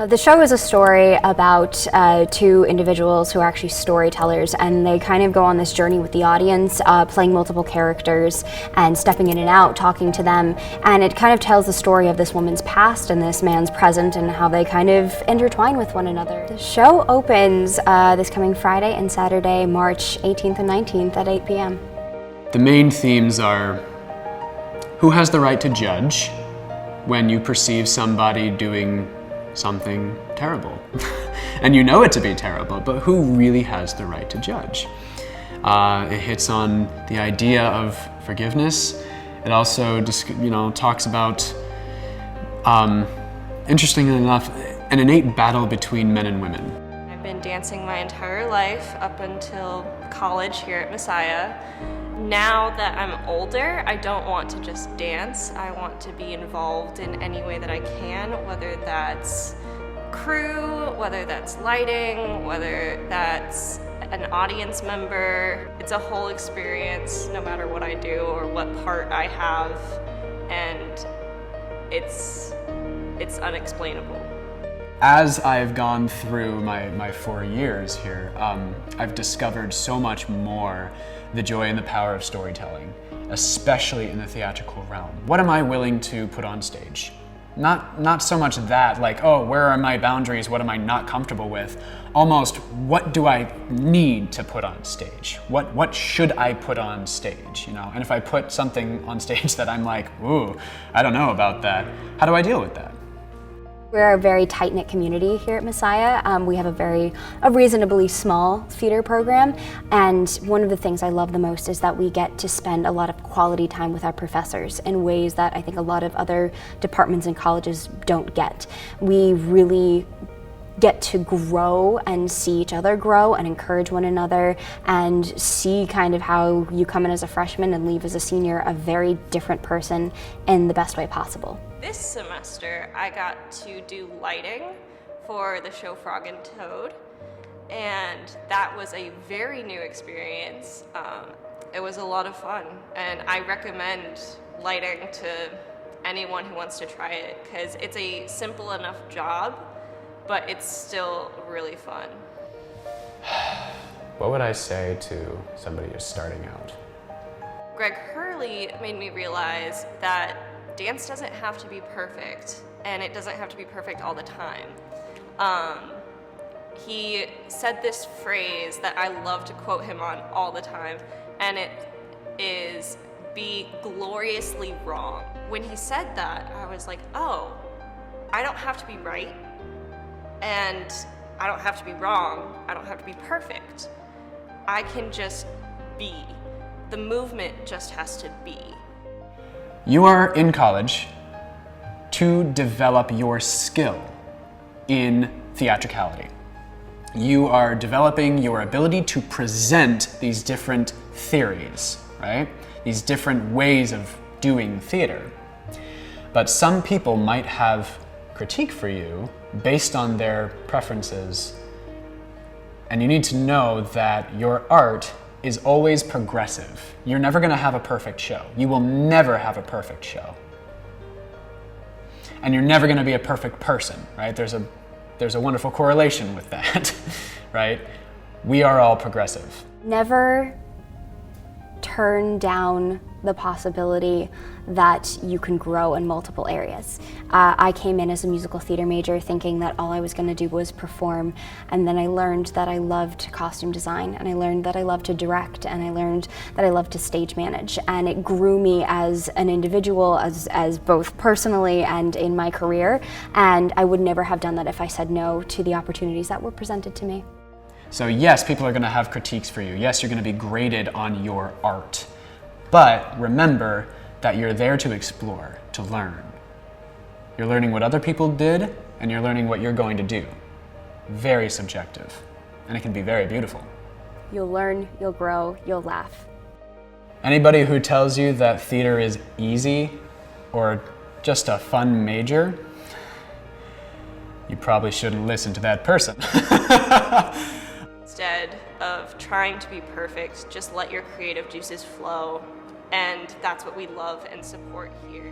The show is a story about two individuals who are actually storytellers, and they kind of go on this journey with the audience, playing multiple characters and stepping in and out, talking to them, and it kind of tells the story of this woman's past and this man's present and how they kind of intertwine with one another. The show opens this coming Friday and Saturday, March 18th and 19th at 8 p.m. The main themes are who has the right to judge when you perceive somebody doing something terrible. And you know it to be terrible, but who really has the right to judge? It hits on the idea of forgiveness. It also talks about, interestingly enough, an innate battle between men and women. I've been dancing my entire life up until college here at Messiah. Now that I'm older, I don't want to just dance. I want to be involved in any way that I can, whether that's crew, whether that's lighting, whether that's an audience member. It's a whole experience no matter what I do or what part I have, and it's unexplainable. As I've gone through my 4 years here, I've discovered so much more the joy and the power of storytelling, especially in the theatrical realm. What am I willing to put on stage? Not so much that, like, oh, where are my boundaries? What am I not comfortable with? Almost, what do I need to put on stage? What should I put on stage, And if I put something on stage that I'm like, ooh, I don't know about that, how do I deal with that? We're a very tight-knit community here at Messiah. We have a reasonably small theater program, and one of the things I love the most is that we get to spend a lot of quality time with our professors in ways that I think a lot of other departments and colleges don't get. We really get to grow and see each other grow and encourage one another and see kind of how you come in as a freshman and leave as a senior a very different person in the best way possible. This semester, I got to do lighting for the show Frog and Toad, and that was a very new experience. It was a lot of fun, and I recommend lighting to anyone who wants to try it, because it's a simple enough job, but it's still really fun. What would I say to somebody just starting out? Greg Hurley made me realize that dance doesn't have to be perfect, and it doesn't have to be perfect all the time. He said this phrase that I love to quote him on all the time, and it is, be gloriously wrong. When he said that, I was like, oh, I don't have to be right, and I don't have to be wrong, I don't have to be perfect. I can just be. The movement just has to be. You are in college to develop your skill in theatricality. You are developing your ability to present these different theories, right? These different ways of doing theater. But some people might have critique for you based on their preferences, and you need to know that your art is always progressive. You're never gonna have a perfect show. You will never have a perfect show. And you're never gonna be a perfect person, right? There's a wonderful correlation with that, right? We are all progressive. Never turn down the possibility that you can grow in multiple areas. I came in as a musical theater major thinking that all I was going to do was perform, and then I learned that I loved costume design, and I learned that I loved to direct, and I learned that I loved to stage manage, and it grew me as an individual, as both personally and in my career, and I would never have done that if I said no to the opportunities that were presented to me. So yes, people are going to have critiques for you. Yes, you're going to be graded on your art. But remember that you're there to explore, to learn. You're learning what other people did, and you're learning what you're going to do. Very subjective, and it can be very beautiful. You'll learn, you'll grow, you'll laugh. Anybody who tells you that theater is easy or just a fun major, you probably shouldn't listen to that person. Instead of trying to be perfect, just let your creative juices flow. And that's what we love and support here.